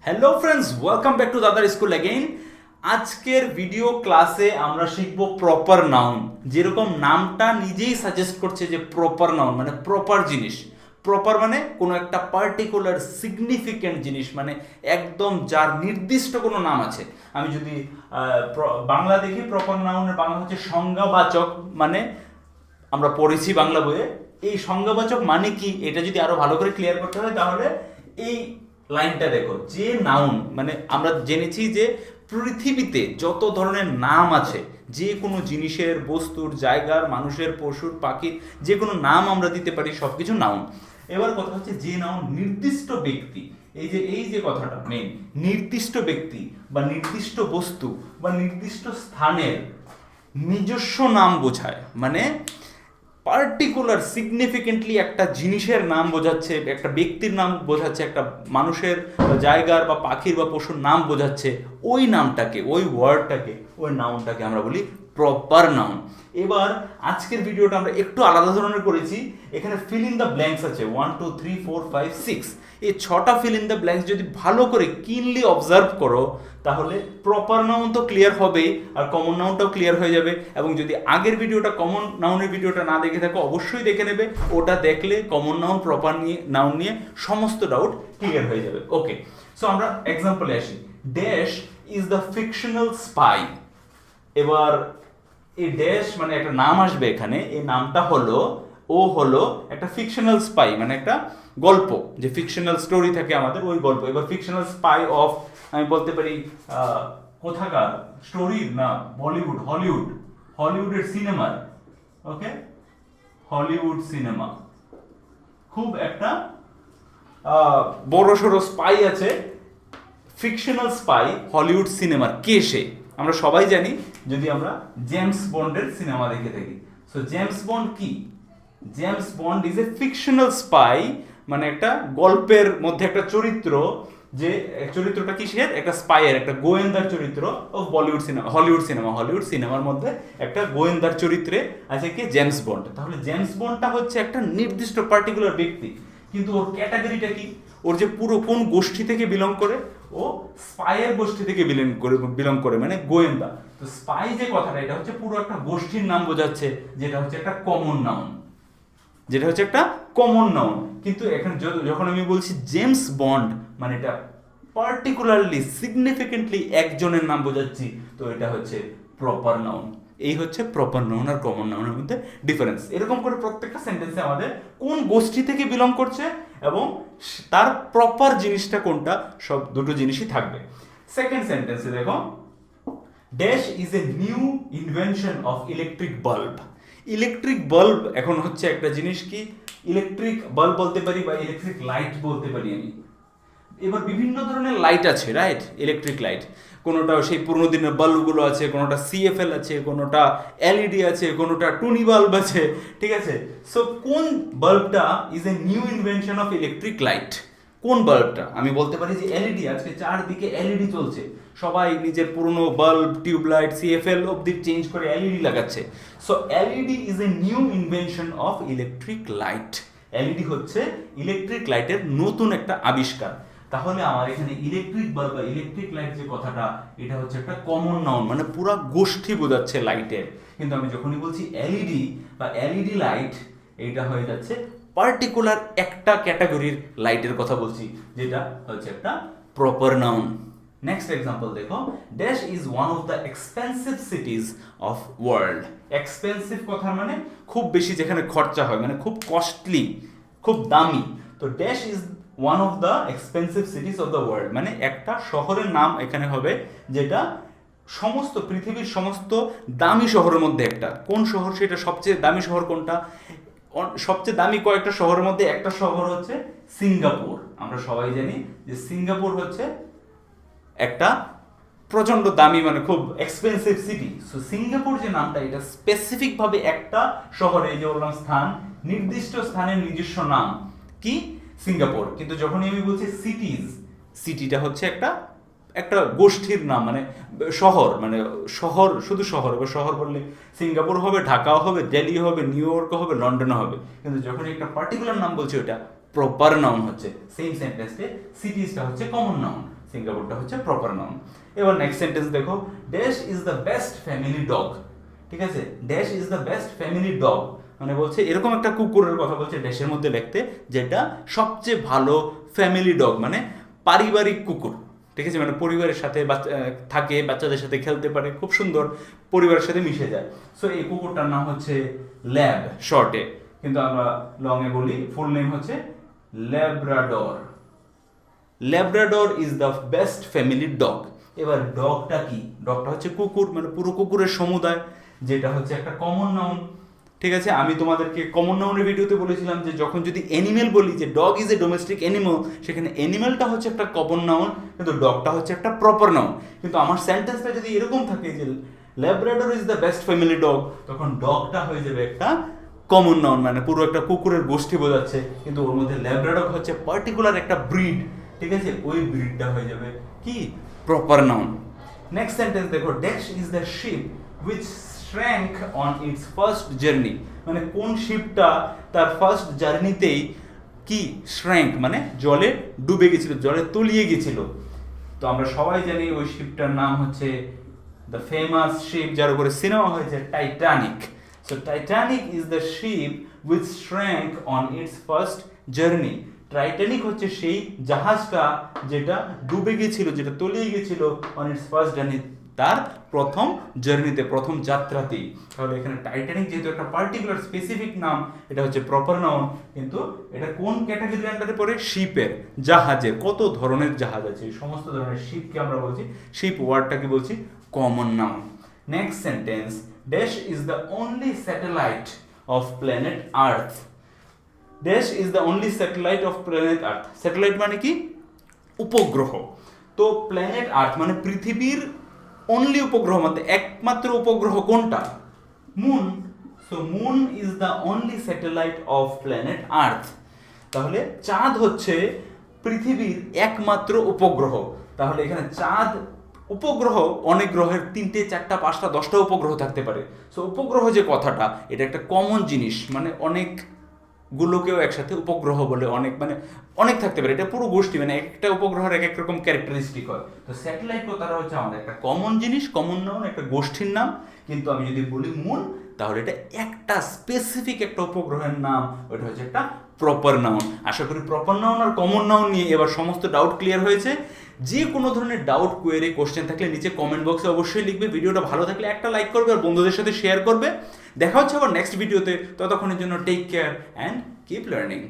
Hello friends, welcome back to দাদার school again. আজকের video ক্লাসে আমরা শিখব প্রপার নাউন। যেরকম নামটা নিজেই সাজেস্ট করছে যে প্রপার নাউন মানে প্রপার জিনিস। প্রপার মানে কোনো একটা পার্টিকুলার সিগনিফিক্যান্ট জিনিস, মানে একদম যার নির্দিষ্ট কোনো নাম আছে। আমি যদি বাংলা দেখি, প্রপার নাউনের বাংলা হচ্ছে সংজ্ঞাবাচক। মানে আমরা পড়েছি বাংলা বইয়ে, এই সংজ্ঞাবাচক মানে কি এটা যদি আরো ভালো করে ক্লিয়ার করতে হয় তাহলে এই লাইনটা দেখো। যে নাউন মানে আমরা জেনেছি যে পৃথিবীতে যত ধরনের নাম আছে, যে কোনো জিনিসের, বস্তুর, জায়গার, মানুষের, পশুর, পাখির যে কোনো নাম আমরা দিতে পারি, সবকিছু নাউন। এবার কথা হচ্ছে যে নাউন নির্দিষ্ট ব্যক্তি, এই যে কথাটা মেইন, নির্দিষ্ট ব্যক্তি বা নির্দিষ্ট বস্তু বা নির্দিষ্ট স্থানের নিজস্ব নাম বোঝায়। মানে পার্টিকুলার সিগনিফিকেন্টলি একটা জিনিসের নাম বোঝাচ্ছে, একটা ব্যক্তির নাম বোঝাচ্ছে, একটা মানুষের, জায়গার বা পাখির বা পশুর নাম বোঝাচ্ছে, ওই নামটাকে, ওই ওয়ার্ডটাকে, ওই নাউনটাকে আমরা বলি প্রপার নাউন। এবার আজকের ভিডিওটা আমরা একটু আলাদা ধরনের করেছি। এখানে ফিল ইন দ্য ব্ল্যাঙ্কস আছে 1 2 3 4 5 6। এই 6টা ফিল ইন দ্য ব্ল্যাঙ্কস যদি ভালো করে কিনলি অবজার্ভ করো তাহলে প্রপার নাউন তো ক্লিয়ার হবেই, আর কমন নাউনটাও ক্লিয়ার হয়ে যাবে। এবং যদি আগের ভিডিওটা, কমন নাউনের ভিডিওটা না দেখে থাকো অবশ্যই দেখে নেবে। ওটা দেখলে কমন নাউন, প্রপার নাউন নিয়ে সমস্ত ডাউট ক্লিয়ার হয়ে যাবে। ওকে, সো আমরা এক্সাম্পলে আসি। Dash is the fictional spy. এবার এই ড্যাশ মানে একটা নাম আসবে এখানে, এই নামটা হলো, ও হলো একটা ফিকশনাল স্পাই, মানে একটা গল্প, যে ফিকশনাল স্টোরি থাকে আমাদের, ওই গল্প। এবার ফিকশনাল স্পাই অফ, আমি বলতে পারি কোথাকার স্টোরি, না বলিউড, হলিউডের সিনেমার। ওকে, হলিউড সিনেমা, খুব একটা বড় সড়ো স্পাই আছে, ফিকশনাল স্পাই হলিউড সিনেমার। কে সে? আমরা সবাই জানি, যদি আমরা জেমস বন্ডের সিনেমা দেখে থাকি। সো জেমস বন্ড কি? James bond is a fictional spy, মানে একটা গল্পের মধ্যে একটা চরিত্র, যে চরিত্রটা কিসের? একটা স্পাইয়ের, একটা গোয়েন্দার চরিত্র অফ হলিউড সিনেমার মধ্যে একটা গোয়েন্দার চরিত্রে আছে কি? James bond. তাহলে জেমস বন্ডটা হচ্ছে একটা নির্দিষ্ট পার্টিকুলার ব্যক্তি, কিন্তু ওর ক্যাটাগরিটা কি? ওর যে পুরো কোন গোষ্ঠী থেকে বিলং করে? ও স্পাইয়ের গোষ্ঠী থেকে বিলং করে, মানে গোয়েন্দা। তো স্পাই যে কথাটা, এটা হচ্ছে পুরো একটা গোষ্ঠীর নাম বোঝাচ্ছে, যেটা হচ্ছে একটা কমন নাউন। কিন্তু এখানে যখন আমি বলছি জেমস বন্ড, মানে এটা পার্টিকুলারলি সিগনিফিকেন্টলি একজনের নাম বোঝাচ্ছি, তো এটা হচ্ছে প্রপার নাউন। এই হচ্ছে প্রপার নাউন আর কমন নাউনের মধ্যে ডিফারেন্স। এরকম করে প্রত্যেকটা সেন্টেন্সে আমাদের কোন গোষ্ঠী থেকে বিলং করছে এবং তার প্রপার জিনিসটা কোনটা, সব দুটো জিনিসই থাকবে। সেকেন্ড সেন্টেন্সে দেখো, dash is a new invention of electric bulb. Electric bulb এখন হচ্ছে একটা জিনিস, কি ইলেকট্রিক বাল্ব বলতে পারি বা ইলেকট্রিক লাইট বলতে পারি আমি। এবার বিভিন্ন ধরনের লাইট আছে, রাইট? ইলেকট্রিক লাইট, কোনোটা সেই পুরোনো দিনের বাল্বগুলো আছে, কোনোটা সিএফএল আছে, কোনোটা এলইডি আছে, কোনোটা টুনি বাল্ব আছে, ঠিক আছে? সো কোন বাল্বটা is a new invention of electric light? কোন বাল্বটা? আমি বলতে পারি যে এলইডি। আজকে চারদিকে এলইডি চলছে, সবাই নিজের পুরনো বাল্ব, টিউবলাইট, সিএফএল অবধি চেঞ্জ করে এলইডি লাগাচ্ছে। So LED is a new invention of electric light. LED হচ্ছে ইলেকট্রিক লাইটের নতুন একটা আবিষ্কার। তাহলে আমার এখানে ইলেকট্রিক বাল্ব বা ইলেকট্রিক লাইট যে কথাটা, এটা হচ্ছে একটা কমন নাউন, মানে পুরো গোষ্ঠী বোঝাচ্ছে লাইটের। কিন্তু আমি যখনই বলছি এলইডি বা এলইডি লাইট, এইটা হয়ে যাচ্ছে পার্টিকুলার একটা ক্যাটাগরির লাইটের কথা বলছি, যেটা হচ্ছে একটা প্রপার নাউন। নেক্সট এক্সাম্পল দেখো, dash is one of the expensive সিটিজ of world. Expensive কথা মানে খুব বেশি, যেখানে খরচা হয়, মানে খুব কস্টলি, খুব দামি। তো dash is one of the expensive সিটিজ of the world, মানে একটা শহরের নাম এখানে হবে, যেটা সমস্ত পৃথিবীর সমস্ত দামি শহরের মধ্যে একটা। কোন শহর সেটা? সবচেয়ে দামি শহর কোনটা? সবচেয়ে দামি কয়েকটা শহরের মধ্যে একটা শহর হচ্ছে সিঙ্গাপুর। আমরা সবাই জানি যে সিঙ্গাপুর হচ্ছে একটা প্রচন্ড দামি, মানে খুব এক্সপেন্সিভ সিটি। সো সিঙ্গাপুর যে নামটা, এটা স্পেসিফিক ভাবে একটা শহরে, যে বললাম স্থান, নির্দিষ্ট স্থানের নিজস্ব নাম কি? সিঙ্গাপুর। কিন্তু যখনই আমি বলছি সিটিজ, সিটিটা হচ্ছে একটা গোষ্ঠীর নাম, মানে শহর, মানে শহর, শুধু শহর। এবার শহর বললে সিঙ্গাপুর হবে, ঢাকাও হবে, দিল্লি হবে, নিউ ইয়র্ক হবে, লন্ডনও হবে। কিন্তু যখন একটা পার্টিকুলার নাম বলছি, ওটা প্রপার নাউন হচ্ছে। সেম সেন্টেন্সে সিটিজটা হচ্ছে কমন নাউন। সিঙ্গাপুরটা হচ্ছে প্রপার নাউন। এবার নেক্সট সেন্টেন্স দেখো, dash is the best family dog. ঠিক আছে, dash is the best family dog মানে বলছে এরকম একটা কুকুরের কথা বলছে ড্যাশের মধ্যে লিখতে, যেটা সবচেয়ে ভালো ফ্যামিলি ডগ মানে পারিবারিক কুকুর। ঠিক আছে, মানে পরিবারের সাথে থাকে, বাচ্চাদের সাথে খেলতে পারে, খুব সুন্দর পরিবারের সাথে মিশে যায়। সো এই কুকুরটার নাম হচ্ছে ল্যাব শর্টে, কিন্তু আমরা লং এ বলি, ফুল নেম হচ্ছে Labrador. Labrador is the best family dog. এবার ডগটা কি? ডগটা হচ্ছে কুকুর, মানে পুরো কুকুরের সমুদায়, যেটা হচ্ছে একটা কমন নাউন। ঠিক আছে, আমি তোমাদেরকে কমন নাউনের ভিডিওতে বলেছিলাম যে যখন যদি অ্যানিমেল বলি যে dog is a domestic animal, সেখানে অ্যানিমেলটা হচ্ছে একটা কমন নাউন, কিন্তু ডগটা হচ্ছে একটা প্রপার নাউন। কিন্তু আমার সেন্টেন্সটা যদি এরকম থাকে যে Labrador is the best family dog, তখন ডগটা হয়ে যাবে একটা কমন নাউন, মানে পুরো একটা কুকুরের গোষ্ঠী বোঝাচ্ছে, কিন্তু ওর মধ্যে ল্যাব্রাডর হচ্ছে পার্টিকুলার একটা ব্রিড। ঠিক আছে, ওই ব্রিডটা হয়ে যাবে কি প্রপার নাউন। নেক্সট সেন্টেন্স দেখো, dash is the ship which shrank on its first journey, মানে কোন শিপটা তার ফার্স্ট জার্নিতেই কি শ্র্যাঙ্ক মানে জলে ডুবে গেছিল, জলে তলিয়ে গেছিল। তো আমরা সবাই জানি ওই শিপটার নাম হচ্ছে দ্য ফেমাস শিপ, যার উপরে সিনেমা হয়েছে, Titanic. So Titanic is the ship which shrank on its first journey. Titanic হচ্ছে সেই জাহাজটা যেটা ডুবে গেছিল, যেটা তলিয়ে গেছিল অন ইটস ফার্স্ট জার্নি, তার প্রথম জার্নিতে, প্রথম যাত্রাতেই। তাহলে এখানে টাইটানিক যেহেতু একটা পার্টিকুলার স্পেসিফিক নাম, এটা হচ্ছে প্রপার নাউন, কিন্তু এটা কোন ক্যাটাগরির আন্ডারে পড়ে? শিপের, জাহাজের। কত ধরনের জাহাজ আছে, সমস্ত ধরনের শিপকে আমরা বলছি শিপ, ওয়ার্ডটাকে বলছি common noun. Next sentence, dash is the only satellite of planet earth. Dash is the only satellite of planet earth. Satellite মানে কি? উপগ্রহ। তো প্ল্যানেট আর্থ মানে পৃথিবীর অনলি উপগ্রহ, মানে একমাত্র উপগ্রহ কোনটা? Moon. So moon is the only satellite of planet Earth. তাহলে চাঁদ হচ্ছে পৃথিবীর একমাত্র উপগ্রহ। তাহলে এখানে চাঁদ উপগ্রহ, অনেক গ্রহের 3টে 4টা 5টা 10টা উপগ্রহ থাকতে পারে। সো উপগ্রহ যে কথাটা, এটা একটা কমন জিনিস, মানে অনেক গুলোকেও একসাথে উপগ্রহ বলে, অনেক মানে অনেক থাকতে পারে, এটা পুরো গোষ্ঠী, মানে একটা উপগ্রহের এক এক রকম ক্যারেক্টারিস্টিক হয়। তো স্যাটেলাইট তারা হচ্ছে আমাদের একটা কমন জিনিস, কমন নাউন, একটা গোষ্ঠীর নাম। কিন্তু আমি যদি বলি মুন, তাহলে এটা একটা স্পেসিফিক একটা উপগ্রহের নাম, ওটা হচ্ছে একটা প্রপার নাউন। আশা করি প্রপার নাউন আর কমন নাউন নিয়ে এবার সমস্ত ডাউট ক্লিয়ার হয়েছে। যে কোনো ধরনের ডাউট, কোয়েরি, কোশ্চেন থাকলে নিচে কমেন্ট বক্সে অবশ্যই লিখবে। ভিডিওটা ভালো থাকলে একটা লাইক করবে আর বন্ধুদের সাথে শেয়ার করবে। দেখা হচ্ছে আবার নেক্সট ভিডিওতে, ততক্ষণের জন্য take care and keep learning.